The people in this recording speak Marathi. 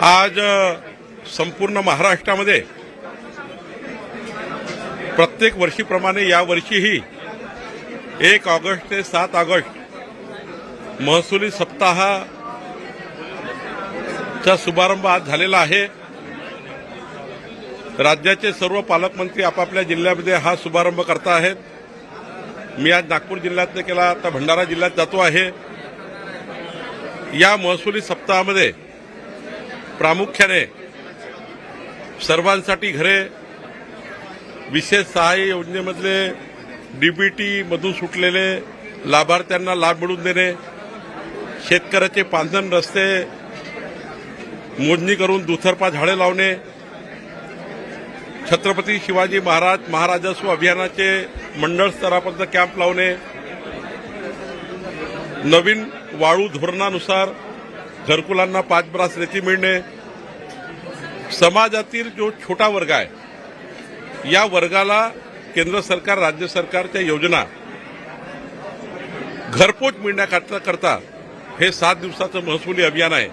आज संपूर्ण महाराष्ट्रामध्ये प्रत्येक वर्षीप्रमाणे या वर्षीही 1 ऑगस्ट ते 7 ऑगस्ट महसुली सप्ताहाचा शुभारंभ आज झालेला आहे। राज्याचे सर्व पालकमंत्री आपापल्या जिल्ह्यामध्ये हा शुभारंभ करत आहेत। मी आज नागपूर जिल्ह्यातनं केला, आता भंडारा जिल्ह्यात जातो आहे। या महसुली सप्ताहामध्ये प्रामुख्याने सर्वांसाठी घरे, विशेष सहाय्य योजनेमधले डीबीटी मधून सुटलेले लाभार्थ्यांना लाभ मिळवून देणे, शेतकऱ्याचे पांधन रस्ते मोजणी करून दुतर्फा झाडे लावणे, छत्रपती शिवाजी महाराज महाराजस्व अभियानाचे मंडळ स्तरापर्यंत कॅम्प लावणे, नवीन वाळू धोरणानुसार घरकुलांना 5 ब्रास रेती मिळणे, समाजातील जो छोटा वर्ग आहे या वर्गाला केंद्र सरकार राज्य सरकारच्या योजना घरपोच मिळण्याकरता हे 7 दिवसाचं महसुली अभियान आहे।